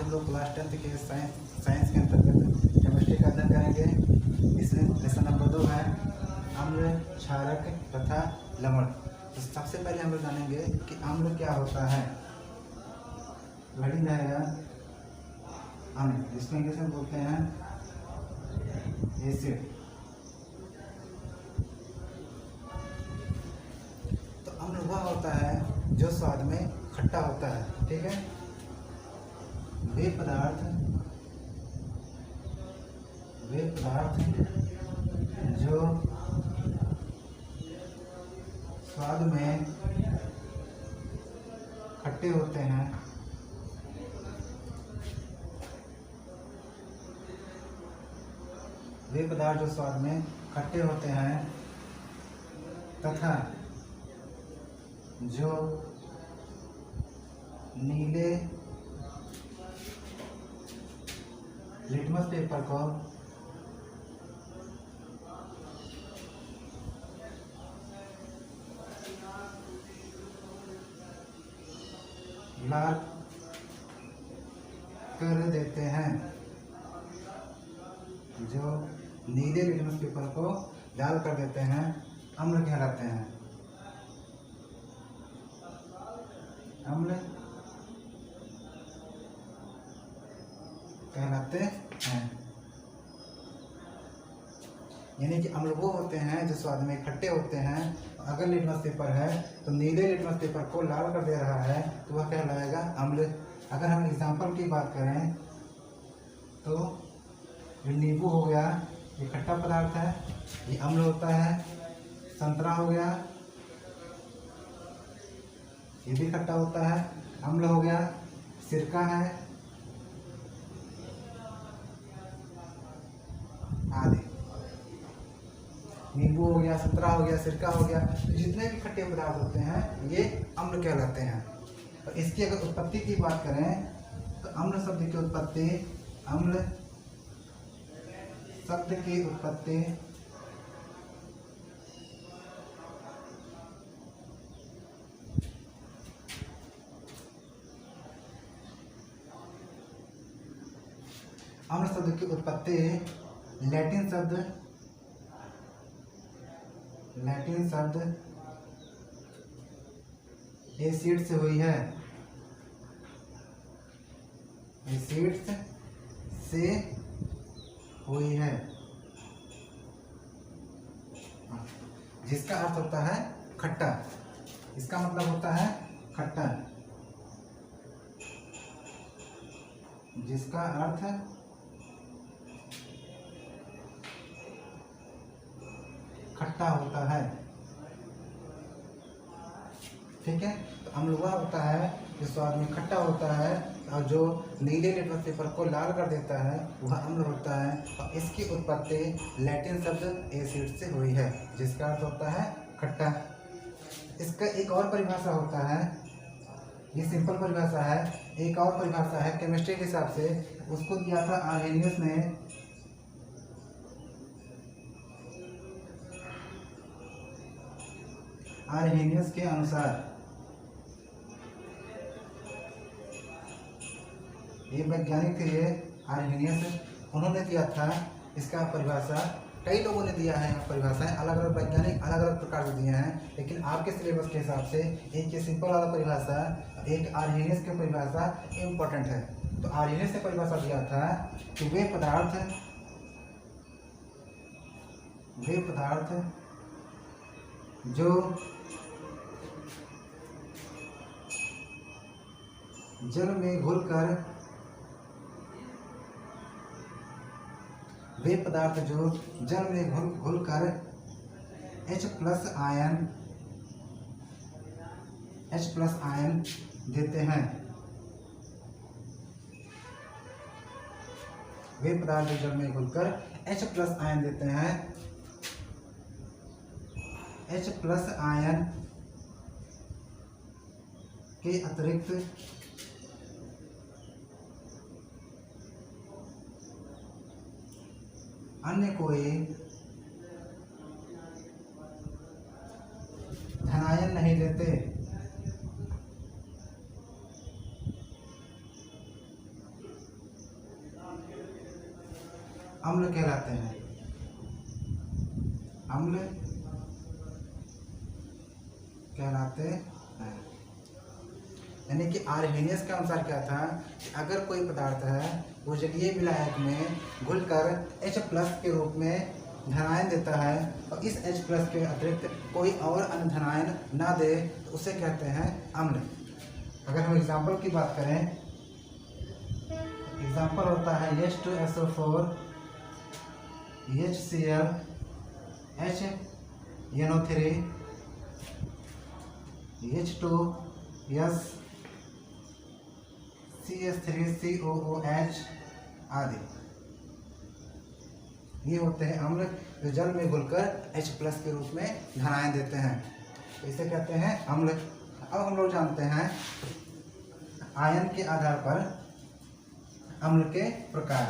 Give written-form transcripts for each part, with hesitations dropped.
हम लोग class 10th के साइंस के अंतर्गत केमिस्ट्री का अध्ययन करेंगे। इसमें लेसन नंबर 2 है अम्ल, क्षारक तथा लवण। तो सबसे पहले हम लोग जानेंगे कि अम्ल क्या होता है। हेडिंग रहेगा अम्ल, जिसको इंग्लिश में बोलते हैं एसिड। तो अम्ल वह होता है जो स्वाद में खट्टा होता है, ठीक है। वे पदार्थ जो स्वाद में खट्टे होते हैं तथा जो नीले लिटमस पेपर को लाल कर देते हैं, जो नीले लिटमस पेपर को लाल कर देते हैं, अम्ल कहलाते हैं। अम्ल कहलाते हैं। यानी कि अम्ल वो होते हैं जो स्वाद में खट्टे होते हैं। अगर लिटमस पेपर है तो नीले लिटमस पेपर को लाल कर दे रहा है तो वह कहलाएगा अम्ल। अगर हम एग्जाम्पल की बात करें तो ये नींबू हो गया, ये खट्टा पदार्थ है, ये अम्ल होता है। संतरा हो गया, ये भी खट्टा होता है, अम्ल हो गया। सिरका है आदि। नींबू हो गया, संतरा हो गया, सिरका हो गया, जितने भी खट्टे पदार्थ होते हैं ये अम्ल कहलाते हैं। और इसकी अगर उत्पत्ति की बात करें तो अम्ल शब्द की उत्पत्ति लैटिन शब्द एसिड से हुई है। एसिड्स से हुई है, जिसका अर्थ होता है खट्टा। इसका मतलब होता है खट्टा, जिसका अर्थ खट्टा होता है, ठीक है। तो अम्ल वह होता है जो स्वाद में खट्टा होता है और जो नीले लिटमस पेपर को लाल कर देता है वह अम्ल होता है। और इसकी उत्पत्ति लैटिन शब्द एसिड से हुई है, जिसका अर्थ होता है खट्टा। इसका एक और परिभाषा होता है, ये सिंपल परिभाषा है। एक और परिभाषा है केमिस्ट्री के हिसाब से, उसको दिया था आर्हेनियस ने। आर्हेनियस के अनुसार ये वैज्ञानिक थे, ये आर्हेनियस, उन्होंने दिया था इसका परिभाषा। कई लोगों ने दिया है परिभाषाएं, अलग अलग वैज्ञानिक अलग अलग प्रकार से दिए हैं, लेकिन आपके सिलेबस के हिसाब से एक ये सिंपल वाला परिभाषा, एक आर्हेनियस की परिभाषा इम्पोर्टेंट है। तो आर्हेनियस ने परिभाषा दिया था कि वे पदार्थ जो जल में घुलकर H प्लस आयन देते हैं। वे पदार्थ जो जल में घुलकर H प्लस आयन देते हैं। H प्लस आयन के अतिरिक्त अन्य कोई धनायन नहीं देते। अम्ल कहलाते हैं। अम्ल कहलाते हैं। यानी कि आर्हेनियस के अनुसार क्या था कि अगर कोई पदार्थ है वो जलीय विलायक में घुलकर H+ के रूप में धनायन देता है और इस H+ के अतिरिक्त कोई और अन्य धनायन ना दे तो उसे कहते हैं अम्ल। अगर हम एग्जाम्पल की बात करें, एग्जाम्पल होता है H2SO4 HCl HNO3 H2S CH3COOH आदि। ये होते हैं अम्ल जो जल में घुलकर H+ के रूप में धनायन देते हैं, तो इसे कहते हैं अम्ल। अब हम लोग जानते हैं आयन के आधार पर अम्ल के प्रकार।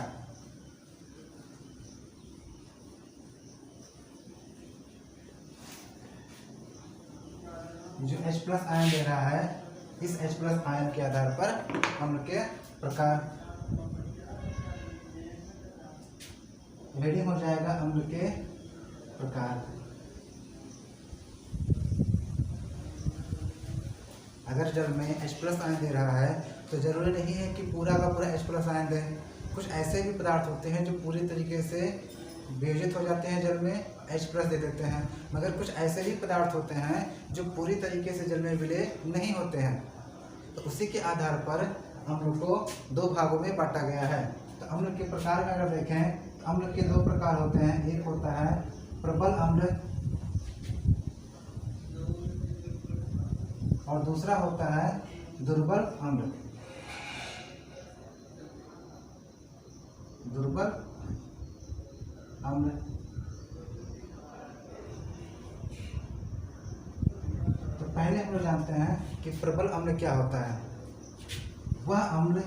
जो H+ आयन दे रहा है, इस H+ आयन के आधार पर अम्ल के प्रकार। रेडी हो जाएगा अम्ल के प्रकार। अगर जल में H+ आयन दे रहा है तो जरूरी नहीं है कि पूरा का पूरा H+ आयन दे। कुछ ऐसे भी पदार्थ होते हैं जो पूरी तरीके से वियोजित हो जाते हैं, जल में H+ दे देते हैं, मगर कुछ ऐसे भी पदार्थ होते हैं जो पूरी तरीके से जल में विलय नहीं होते हैं। तो उसी के आधार पर अम्ल को दो भागों में बांटा गया है। तो अम्ल के प्रकार में अगर देखें तो अम्ल के दो प्रकार होते हैं। एक होता है प्रबल अम्ल और दूसरा होता है दुर्बल अम्ल। दुर्बल अम्ल। तो पहले हम लोग जानते हैं कि प्रबल अम्ल क्या होता है। वह अम्ल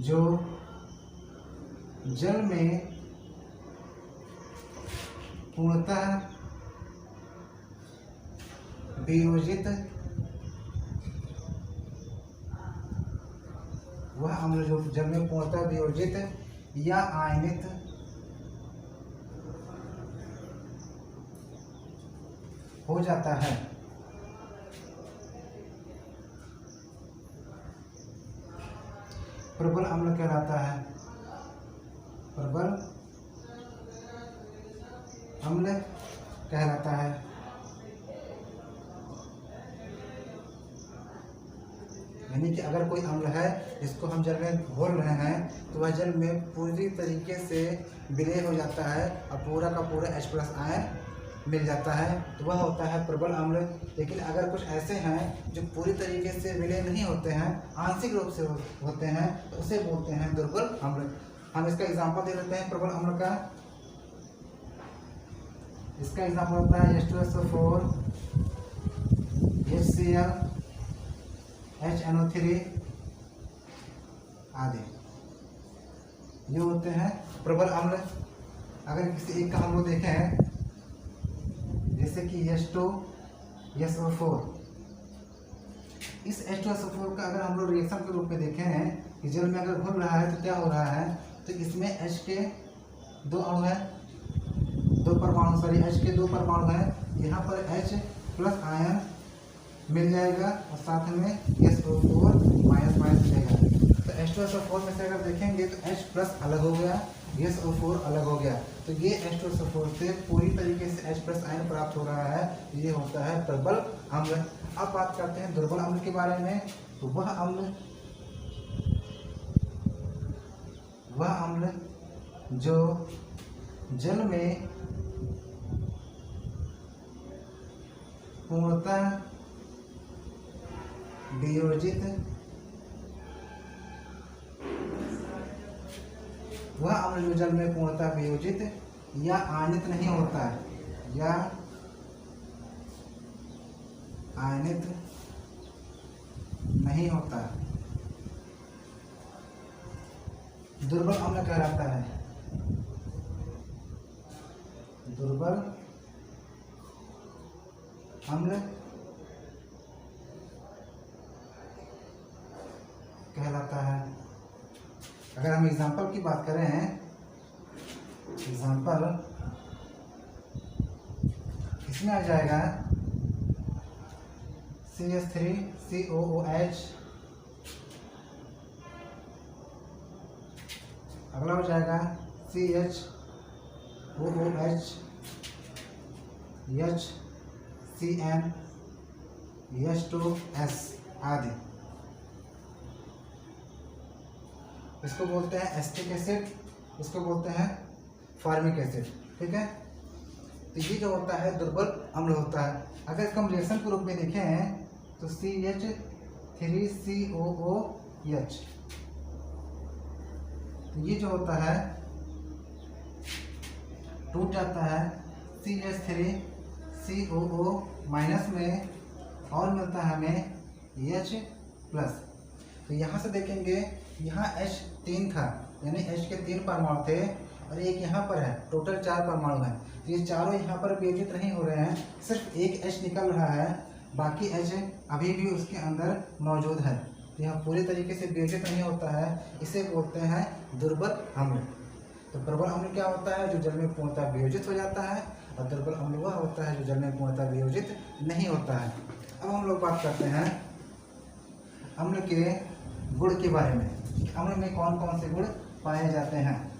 जो जल में पूर्णतः वियोजित, वह अम्ल जो जल में पूर्णतः वियोजित या आयनित हो जाता है। प्रबल अम्ल कहलाता है। प्रबल अम्ल कहलाता है। यानी कि अगर कोई अम्ल है जिसको हम जल में घोल रहे हैं तो वह जल में पूरी तरीके से विलय हो जाता है और पूरा का पूरा H+ आयन मिल जाता है, तो वह होता है प्रबल अम्ल। लेकिन अगर कुछ ऐसे हैं जो पूरी तरीके से विलय नहीं होते हैं, आंशिक रूप से होते हैं, तो उसे बोलते हैं दुर्बल अम्ल। हम इसका एग्जांपल दे देते हैं प्रबल अम्ल का। इसका एग्जांपल होता है H2SO4 HCl HNO3 आदि। ये होते हैं प्रबल अम्ल। अगर किसी एक का हम लोग देखें जैसे कि H2SO4, इस H2SO4 का अगर हम लोग रिएक्शन के रूप में देखें कि जल में अगर घुल रहा है तो क्या हो रहा है, तो इसमें H के दो अणु है, दो परमाणु, H के दो परमाणु है। यहाँ पर H+ आयन मिल जाएगा और साथ में SO4 माइनस मिलेगा। तो H2SO4 में से अगर देखेंगे तो H+ अलग हो गया, SO4 अलग हो गया, तो ये H2SO4 से पूरी तरीके से H+ आयन प्राप्त हो रहा है। ये होता है प्रबल अम्ल। अब बात करते हैं दुर्बल अम्ल के बारे में। तो वह अम्ल जो जल में पूर्णतः वियोजित, वह अम्ल जो जल में पूर्णतः वियोजित या आयनित नहीं होता है, या आयनित नहीं होता, दुर्बल अम्ल कहलाता है। दुर्बल अम्ल कहलाता है। अगर हम एग्जाम्पल की बात करें, एग्जाम्पल इसमें आ जाएगा CH3COOH, अगला हो जाएगा CHOOH, HCN, H2S आदि। इसको बोलते हैं एसिटिक एसिड, इसको बोलते हैं फॉर्मिक एसिड। ठीक है, तो ये जो होता है दुर्बल अम्ल होता है। अगर इसका हम रिएक्शन के रूप में देखें तो CH3COOH, तो ये जो होता है टूट जाता है CH3COO माइनस में और मिलता है हमें H प्लस। तो यहाँ से देखेंगे, यहाँ H 3 था, यानी H के 3 परमाणु थे और एक यहाँ पर है, टोटल 4 परमाणु हैं। तो ये चारों यहाँ पर वियोजित नहीं हो रहे हैं, सिर्फ एक H निकल रहा है, बाकी H अभी भी उसके अंदर मौजूद है। तो यह पूरे तरीके से वियोजित नहीं होता है, इसे बोलते हैं दुर्बल अम्ल। तो प्रबल अम्ल क्या होता है? जो जल में पूर्णतः वियोजित हो जाता है, और दुर्बल अम्ल वह होता है जो जल में पूर्णतः वियोजित नहीं होता है। अब हम लोग बात करते हैं अम्ल के गुण के बारे में। अम्ल में कौन कौन से गुण पाए जाते हैं?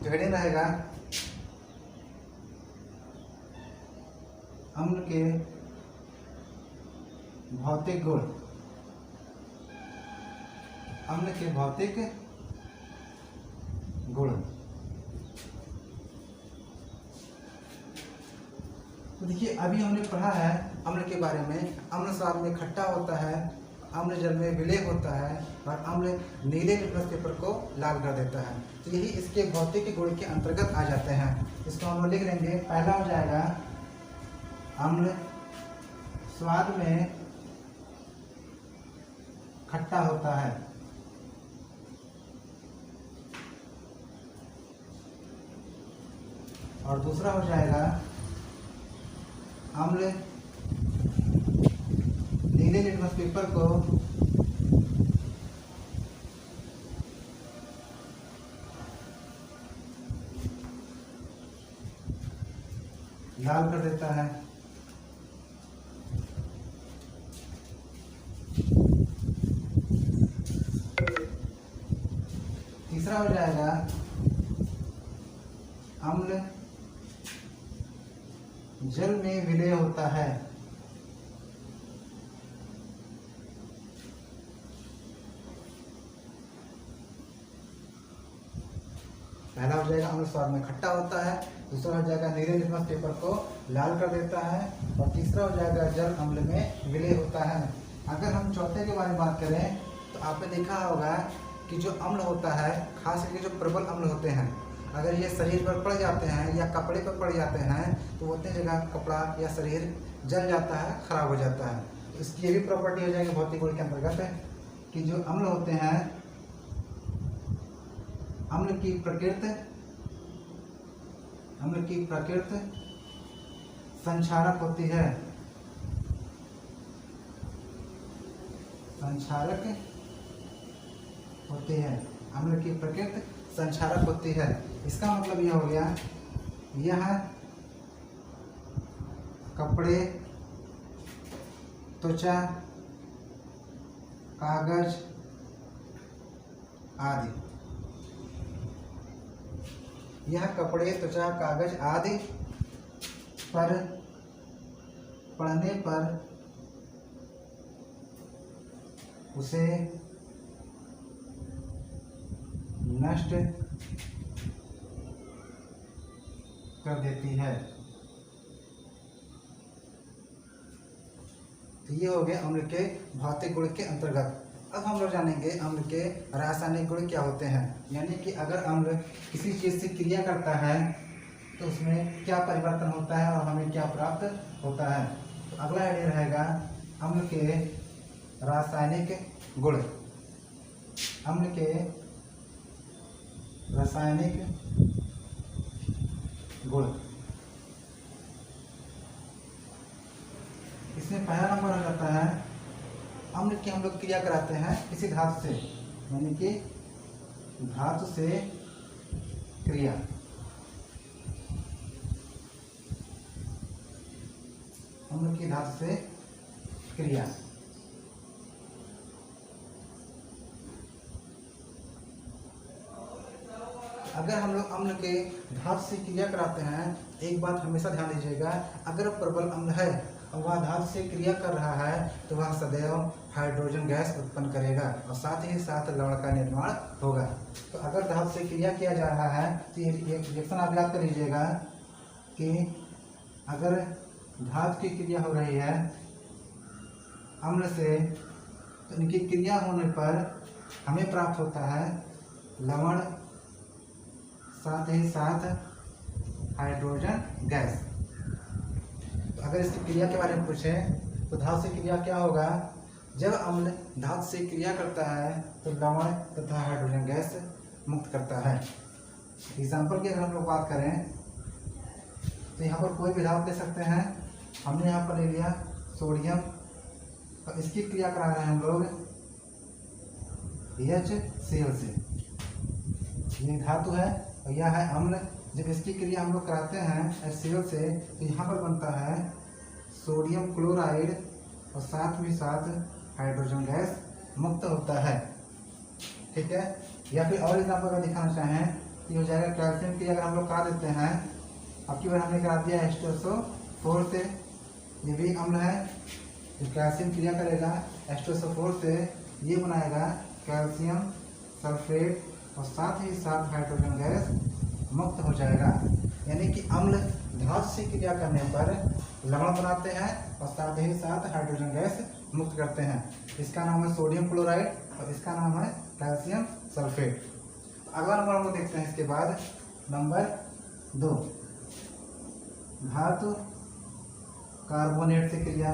तो हेडिंग रहेगा अम्ल के भौतिक गुण। अम्ल के भौतिक गुण। तो देखिए, अभी हमने पढ़ा है अम्ल के बारे में। अम्ल स्वाद में खट्टा होता है, अम्ल जल में विलय होता है, और अम्ल नीले लिटमस पेपर को लाल कर देता है। तो यही इसके भौतिक गुण के अंतर्गत आ जाते हैं। इसको हम लोग लिख लेंगे। पहला हो जाएगा अम्ल स्वाद में खट्टा होता है। और दूसरा हो जाएगा अम्ल नीले लिटमस पेपर को लाल कर देता है। तीसरा हो जाएगा अम्ल जल में विलय होता है। पहला हो जाएगा अम्ल स्वाद में खट्टा होता है, दूसरा हो जाएगा नीले लिटमस पेपर को लाल कर देता है, और तीसरा हो जाएगा जल अम्ल में विलय होता है। अगर हम चौथे के बारे में बात करें तो आपने देखा होगा कि जो अम्ल होता है, खास करके जो प्रबल अम्ल होते हैं, अगर ये शरीर पर पड़ जाते हैं या कपड़े पर पड़ जाते हैं तो उतनी जगह कपड़ा या शरीर जल जाता है, खराब हो जाता है। तो इसकी ये भी प्रॉपर्टी हो जाएगी भौतिक गुण के अंतर्गत कि जो अम्ल होते हैं, अम्ल की प्रकृति संक्षारक होती है। संक्षारक होती है। अम्ल की प्रकृति संक्षारक होती है। इसका मतलब यह हो गया, यह कपड़े, त्वचा, कागज आदि, यह कपड़े, त्वचा, कागज आदि पर पड़ने पर उसे नष्ट कर देती है। तो ये हो गए अम्ल के भौतिक गुण के अंतर्गत। अब हम लोग जानेंगे अम्ल के रासायनिक गुण क्या होते हैं, यानी कि अगर अम्ल किसी चीज़ से क्रिया करता है तो उसमें क्या परिवर्तन होता है और हमें क्या प्राप्त होता है। तो अगला हेडिंग रहेगा अम्ल के रासायनिक गुण। अम्ल के रासायनिक गुण। इसमें इसमें पहला नंबर आ जाता है अम्ल की हम लोग क्रिया कराते हैं किसी धातु से, यानी कि धातु से क्रिया। अम्ल की धातु से क्रिया। अगर हम लोग अम्ल के धातु से क्रिया कराते हैं, एक बात हमेशा ध्यान दीजिएगा, अगर प्रबल अम्ल है और वह धातु से क्रिया कर रहा है तो वह सदैव हाइड्रोजन गैस उत्पन्न करेगा और साथ ही साथ लवण का निर्माण होगा। तो अगर धातु से क्रिया किया जा रहा है तो ये रिएक्शन आप याद कर लीजिएगा कि अगर धातु की क्रिया हो रही है अम्ल से, तो इनकी क्रिया होने पर हमें प्राप्त होता है लवण, साथ ही साथ हाइड्रोजन गैस। तो अगर इसकी क्रिया के बारे में पूछें तो धातु से क्रिया क्या होगा, जब अम्ल धातु से क्रिया करता है तो लवण तथा हाइड्रोजन गैस मुक्त करता है। एग्जाम्पल की अगर हम लोग बात करें तो यहाँ पर कोई भी धातु ले सकते हैं। हमने यहाँ पर ले लिया सोडियम, तो इसकी क्रिया करा रहे हैं हम लोग HCl से। ये धातु है और यह है अम्ल। जब इसकी क्रिया हम लोग कराते हैं HCl से तो यहाँ पर बनता है सोडियम क्लोराइड और साथ ही साथ हाइड्रोजन गैस मुक्त होता है। ठीक है। या फिर और एग्जाम्पल अगर दिखाना चाहें तो हो जाएगा कैल्शियम की अगर हम लोग करा देते हैं, अब की बार हमने करा दिया H2SO4 से, ये भी अम्ल है। जब कैल्शियम क्रिया करेगा H2SO4 से, ये बनाएगा कैल्शियम सल्फेट और साथ ही साथ हाइड्रोजन गैस मुक्त हो जाएगा। यानी कि अम्ल धातु से क्रिया करने पर लवण बनाते हैं और साथ ही साथ हाइड्रोजन गैस मुक्त करते हैं। इसका नाम है सोडियम क्लोराइड और इसका नाम है कैल्शियम सल्फेट। अगला नंबर हम लोग देखते हैं इसके बाद नंबर 2, धातु कार्बोनेट से क्रिया।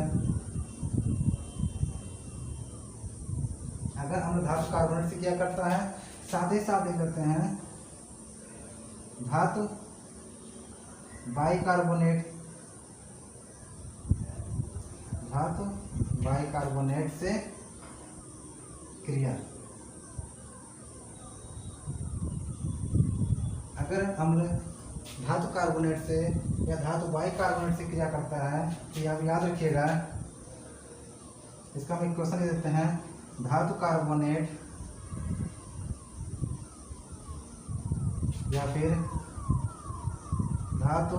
अगर हम धातु कार्बोनेट से क्रिया करता है, साथ ही साथ देख लेते हैं धातु बाइकार्बोनेट, धातु बाइकार्बोनेट से क्रिया। अगर अम्ल धातु कार्बोनेट से या धातु बाइकार्बोनेट से क्रिया करता है तो आप याद रखिएगा, इसका हम एक क्वेश्चन दे देते हैं, धातु कार्बोनेट या फिर धातु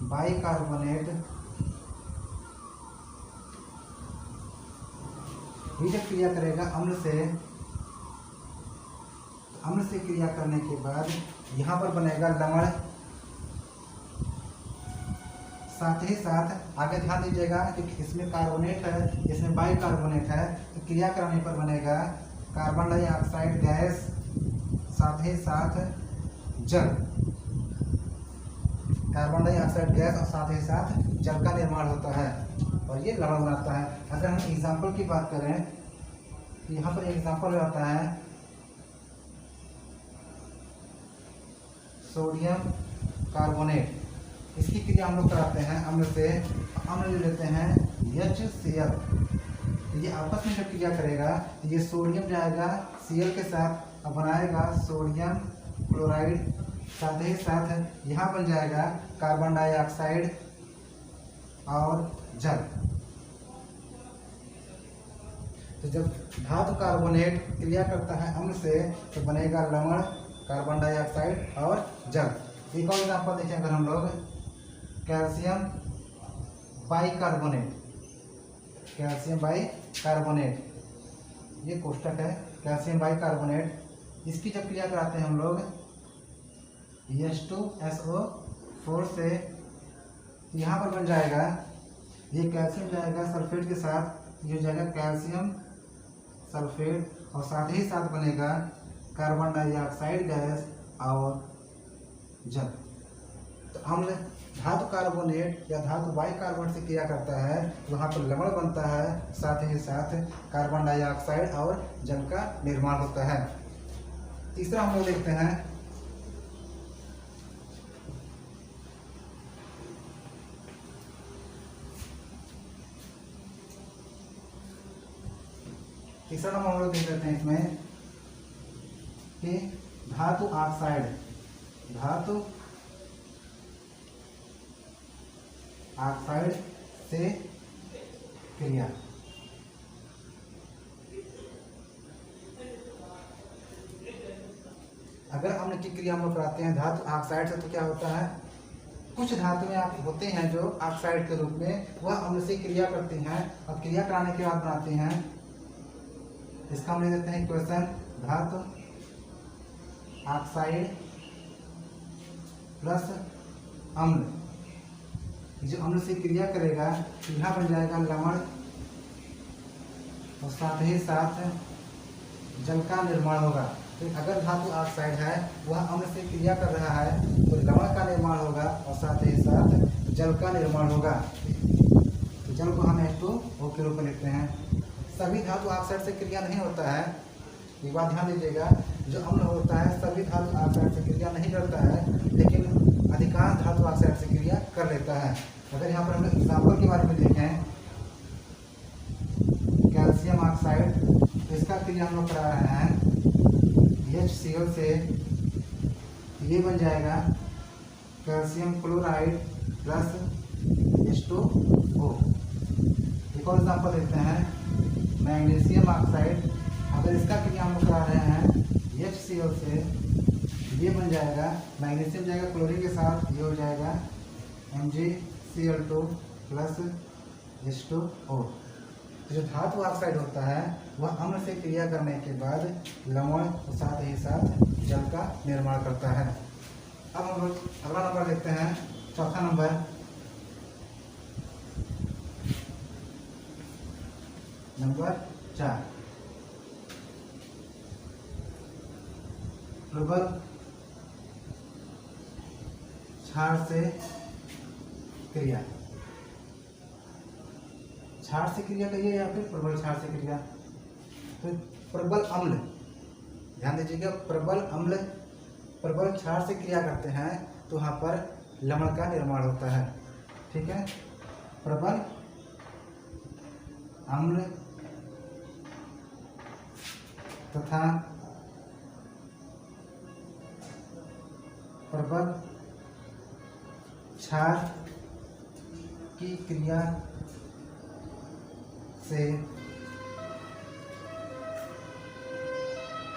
बाइकार्बोनेट ये जब क्रिया करेगा अम्ल से, तो अम्ल से क्रिया करने के बाद यहाँ पर बनेगा लवण। साथ ही साथ आगे ध्यान दीजिएगा क्योंकि इसमें कार्बोनेट है, इसमें बाइकार्बोनेट है, तो क्रिया कराने पर बनेगा कार्बन डाइऑक्साइड गैस, साथ ही साथ जल। कार्बन डाइऑक्साइड गैस और साथ ही साथ जल का निर्माण होता है और ये लवण बनाता है। अगर हम एग्जाम्पल की बात करें तो यहाँ पर एग्जाम्पल आता है सोडियम कार्बोनेट। इसकी क्रिया हम लोग कराते हैं अम्ल से, अम्ल ले लेते हैं HCl। ये आपस में जब क्रिया करेगा तो ये सोडियम जाएगा Cl के साथ और बनाएगा सोडियम क्लोराइड, साथ ही साथ यहाँ बन जाएगा कार्बन डाइऑक्साइड और जल। तो जब धातु कार्बोनेट क्रिया करता है अम्ल से तो बनेगा लवण, कार्बन डाइऑक्साइड और जल। एक और एग्जाम्पल देखें अगर हम लोग, कैल्शियम बाइकार्बोनेट, कैल्शियम बाइकार्बोनेट, ये कोष्टक है कैल्शियम बाइकार्बोनेट। इसकी जब क्रिया कराते हैं हम लोग H2SO4 से, यहाँ पर बन जाएगा ये कैल्शियम जाएगा सल्फेट के साथ, ये हो जाएगा कैल्शियम सल्फेट और साथ ही साथ बनेगा कार्बन डाइऑक्साइड गैस और जल। तो अम्ल धातु कार्बोनेट या धातु बाइकार्बोनेट से क्रिया करता है, वहाँ पर लवण बनता है, साथ ही साथ कार्बन डाइऑक्साइड और जल का निर्माण होता है। तीसरा हम लोग देखते हैं तीसरा नंबर हम लोग देख लेते हैं इसमें कि धातु ऑक्साइड से क्रिया। अगर अम्ल की क्रिया हम लोग कराते हैं धातु ऑक्साइड से तो क्या होता है, कुछ धातुएं आप होते हैं जो ऑक्साइड के रूप में वह अम्ल से क्रिया करती हैं और क्रिया कराने के बाद बनाती हैं। इसका हम ले देते हैं इक्वेशन, धातु ऑक्साइड प्लस अम्ल, जो अम्ल से क्रिया करेगा यहाँ बन जाएगा लवण और साथ ही साथ जल का निर्माण होगा। तो अगर धातु ऑक्साइड है वह अम्ल से क्रिया कर रहा है तो लवण का निर्माण होगा और साथ ही साथ जल का निर्माण होगा। तो जल को हम H2O के रूप में लिखते हैं। सभी धातु ऑक्साइड से क्रिया नहीं होता है, ये बात ध्यान दीजिएगा। जो अम्ल होता है सभी धातु ऑक्साइड से क्रिया नहीं करता है, लेकिन अधिकांश धातु ऑक्साइड से क्रिया कर लेता है। अगर यहाँ पर हम लोग एग्जाम्पल के बारे में देखें, कैल्शियम ऑक्साइड, तो इसका क्रिया हम लोग करा रहे हैं HCl से, ये बन जाएगा कैल्शियम क्लोराइड प्लस H2O। एक और एग्जाम्पल देते हैं मैग्नीशियम ऑक्साइड, अगर इसका क्रिया हम लोग करा रहे हैं HCl से, ये बन जाएगा मैग्नीशियम जाएगा क्लोरीन के साथ, ये हो जाएगा MgCl2 प्लस H2O। तो जो धातु ऑक्साइड होता है वह अम्ल से क्रिया करने के बाद लवण और साथ ही साथ जल का निर्माण करता है। अब हम लोग अगला नंबर देखते हैं, चौथा नंबर, नंबर 4, प्रबल क्षार से क्रिया। क्षार से क्रिया कहिए या फिर प्रबल क्षार से क्रिया। तो प्रबल अम्ल, ध्यान दीजिएगा, प्रबल क्षार से क्रिया करते हैं तो वहाँ पर लवण का निर्माण होता है। ठीक है, प्रबल अम्ल तथा प्रबल क्षार की क्रिया से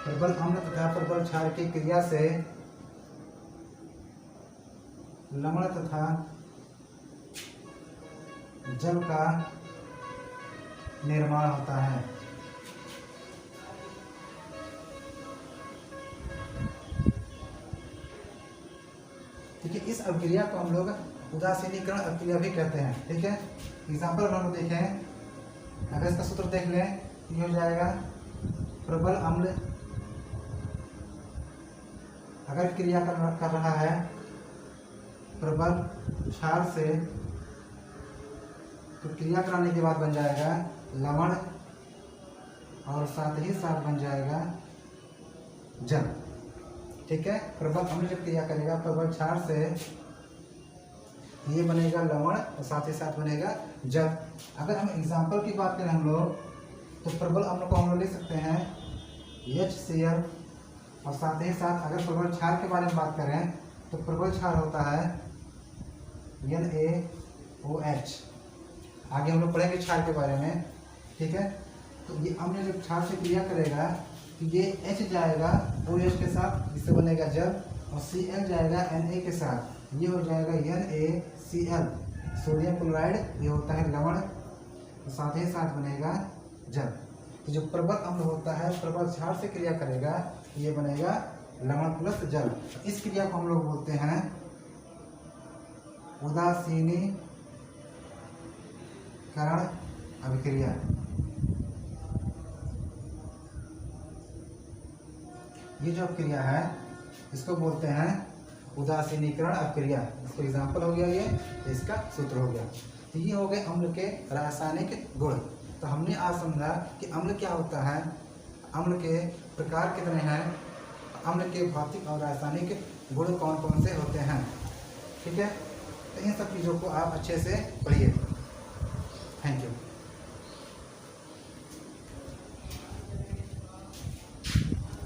प्रबल अम्ल तथा प्रबल क्षार की क्रिया से लवण तथा जल का निर्माण होता है। ठीक है, इस अभिक्रिया को हम लोग उदासीनीकरण अभिक्रिया भी कहते हैं। ठीक है, एग्जाम्पल हम लोग देखें, अगर इसका सूत्र देख लें, ये हो जाएगा प्रबल अम्ल अगर क्रिया कर रहा है प्रबल क्षार से, तो क्रिया कराने के बाद बन जाएगा लवण और साथ ही साथ बन जाएगा जल। ठीक है, प्रबल अम्ल जब क्रिया करेगा प्रबल क्षार से, ये बनेगा लवण और साथ ही साथ बनेगा जल। अगर हम एग्जाम्पल की बात करें हम लोग, तो प्रबल अम्ल को हम लोग लिख सकते हैं HCl और साथ ही साथ अगर प्रबल क्षार के बारे में बात करें तो प्रबल क्षार होता है NaOH। आगे हम लोग पढ़ेंगे क्षार के बारे में। ठीक है, तो ये अम्ल जब क्षार से क्रिया करेगा तो ये H जाएगा OH के साथ, इससे बनेगा जल, और Cl जाएगा Na के साथ, ये हो जाएगा NaCl, सोडियम क्लोराइड, ये होता है लवण और साथ ही साथ बनेगा जल। तो जो प्रबल अम्ल होता है प्रबल क्षार से क्रिया करेगा, ये बनेगा लवण प्लस जल। इस क्रिया को हम लोग बोलते हैं उदासीनीकरण अभिक्रिया। ये जो क्रिया है इसको बोलते हैं उदासीनीकरण अभिक्रिया। इसको एग्जाम्पल हो गया, ये इसका सूत्र हो गया। तो ये हो गए अम्ल के रासायनिक गुण। तो हमने आज समझा कि अम्ल क्या होता है, अम्ल के प्रकार कितने हैं, अम्ल के भौतिक और रासायनिक गुण कौन कौन से होते हैं। ठीक है, तो इन सब चीज़ों को आप अच्छे से पढ़िए। Thank you.